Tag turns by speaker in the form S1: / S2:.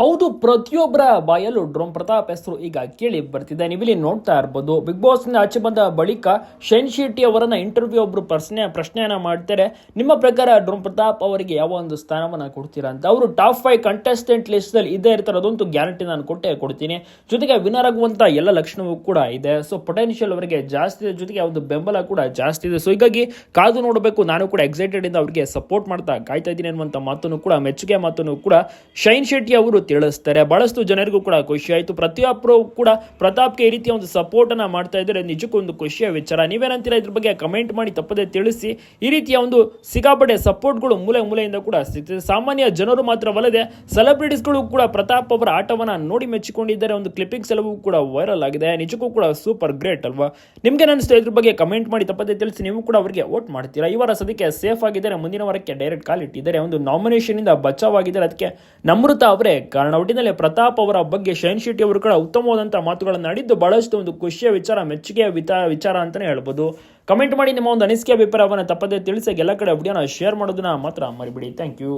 S1: ಹೌದು, ಪ್ರತಿಯೊಬ್ಬರ ಬಾಯಲ್ಲೂ ಡ್ರೋನ್ ಪ್ರತಾಪ್ ಹೆಸರು ಈಗ ಕೇಳಿ ಬರ್ತಿದೆ. ನೀವಿಲ್ಲಿ ನೋಡ್ತಾ ಇರ್ಬೋದು, ಬಿಗ್ ಬಾಸ್ ಆಚೆ ಬಂದ ಬಳಿಕ ಶೈನ್ ಶೆಟ್ಟಿ ಅವರನ್ನ ಇಂಟರ್ವ್ಯೂ ಒಬ್ರು ಪ್ರಶ್ನೆಯನ್ನ ಮಾಡ್ತಾರೆ. ನಿಮ್ಮ ಪ್ರಕಾರ ಡ್ರೋನ್ ಪ್ರತಾಪ್ ಅವರಿಗೆ ಯಾವ ಒಂದು ಸ್ಥಾನವನ್ನ ಕೊಡ್ತೀರಾ ಅಂತ. ಅವರು ಟಾಪ್ 5 ಕಂಟೆಸ್ಟೆಂಟ್ ಲಿಸ್ಟ್ ಅಲ್ಲಿ ಇದ್ದೇ ಇರ್ತಾರೆ, ಅದಂತೂ ಗ್ಯಾರಂಟಿ ನಾನು ಕೊಡ್ತೀನಿ. ಜೊತೆಗೆ ವಿನರ್ ಆಗುವಂತ ಎಲ್ಲ ಲಕ್ಷಣವೂ ಕೂಡ ಇದೆ. ಸೊ ಪೊಟೆನ್ಷಿಯಲ್ ಅವರಿಗೆ ಜಾಸ್ತಿ ಇದೆ, ಜೊತೆಗೆ ಒಂದು ಬೆಂಬಲ ಕೂಡ ಜಾಸ್ತಿ ಇದೆ. ಸೊ ಹೀಗಾಗಿ ಕಾದು ನೋಡಬೇಕು. ನಾನು ಕೂಡ ಎಕ್ಸೈಟೆಡ್ ಇಂದ ಅವರಿಗೆ ಸಪೋರ್ಟ್ ಮಾಡ್ತಾ ಕಾಯ್ತಾ ಇದ್ದೀನಿ ಅನ್ನುವಂಥ ಮಾತನ್ನು ಕೂಡ, ಮೆಚ್ಚುಗೆ ಮಾತನ್ನು ಕೂಡ ಶೈನ್ ಶೆಟ್ಟಿ ಅವರು ತಿಳಿಸ್ತಾರೆ. ಬಹಳಷ್ಟು ಜನರಿಗೂ ಕೂಡ ಖುಷಿ ಆಯಿತು. ಪ್ರತಿಯೊಬ್ಬರು ಕೂಡ ಪ್ರತಾಪ್ಗೆ ಈ ರೀತಿಯ ಒಂದು ಸಪೋರ್ಟ್ ಅನ್ನ ಮಾಡ್ತಾ ಇದ್ದಾರೆ. ನಿಜಕ್ಕೂ ಒಂದು ಖುಷಿಯ ವಿಚಾರ. ನೀವೇನಂತೀರಾ ಇದ್ರ ಬಗ್ಗೆ ಕಮೆಂಟ್ ಮಾಡಿ ತಪ್ಪದೆ ತಿಳಿಸಿ. ಈ ರೀತಿಯ ಒಂದು ಸಿಕ್ಕಾಪಟ್ಟೆ ಸಪೋರ್ಟ್ಗಳು ಮೂಲೆಯಿಂದ ಕೂಡ ಸಿಗ್ತದೆ. ಸಾಮಾನ್ಯ ಜನರು ಮಾತ್ರವಲ್ಲದೆ ಸೆಲೆಬ್ರಿಟೀಸ್ಗಳು ಕೂಡ ಪ್ರತಾಪ್ ಅವರ ಆಟವನ್ನ ನೋಡಿ ಮೆಚ್ಚಿಕೊಂಡಿದ್ದಾರೆ. ಒಂದು ಕ್ಲಿಪ್ಪಿಂಗ್ಸ್ ಎಲ್ಲವೂ ಕೂಡ ವೈರಲ್ ಆಗಿದೆ. ನಿಜಕ್ಕೂ ಕೂಡ ಸೂಪರ್ ಗ್ರೇಟ್ ಅಲ್ವಾ? ನಿಮ್ಗೆ ಅನಿಸ್ತಾ ಇದ್ರ ಬಗ್ಗೆ ಕಮೆಂಟ್ ಮಾಡಿ ತಪ್ಪದೆ ತಿಳಿಸಿ. ನೀವು ಕೂಡ ಅವರಿಗೆ ವೋಟ್ ಮಾಡ್ತೀರಾ? ಈ ವಾರ ಸದ್ಯಕ್ಕೆ ಸೇಫ್ ಆಗಿದ್ದಾರೆ, ಮುಂದಿನ ವಾರಕ್ಕೆ ಡೈರೆಕ್ಟ್ ಕಾಲ್ ಇಟ್ಟಿದ್ದಾರೆ. ಒಂದು ನಾಮಿನೇಷನ್ ಇಂದ ಬಚಾವಾಗಿದ್ದಾರೆ. ಅದಕ್ಕೆ ನಮ್ರತಾ ಅವರೇ ಕಾರಣ. ಒಟ್ಟಿನಲ್ಲಿ ಪ್ರತಾಪ್ ಅವರ ಬಗ್ಗೆ ಶೈನ್ ಶೆಟ್ಟಿ ಅವರು ಕೂಡ ಉತ್ತಮವಾದಂತಹ ಮಾತುಗಳನ್ನು ಆಡಿದ್ದು ಬಹಳಷ್ಟು ಒಂದು ಖುಷಿಯ ವಿಚಾರ, ಮೆಚ್ಚುಗೆಯ ವಿಚಾರ ಅಂತಾನೆ ಹೇಳ್ಬೋದು. ಕಮೆಂಟ್ ಮಾಡಿ ನಿಮ್ಮ ಒಂದು ಅನಿಸಿಕೆ ಅಭಿಪ್ರಾಯವನ್ನು ತಪ್ಪದೇ ತಿಳಿಸಿ. ಎಲ್ಲ ಕಡೆ ವಿಡಿಯೋನ ಶೇರ್ ಮಾಡೋದನ್ನ ಮಾತ್ರ ಮರಿಬೇಡಿ. Thank you.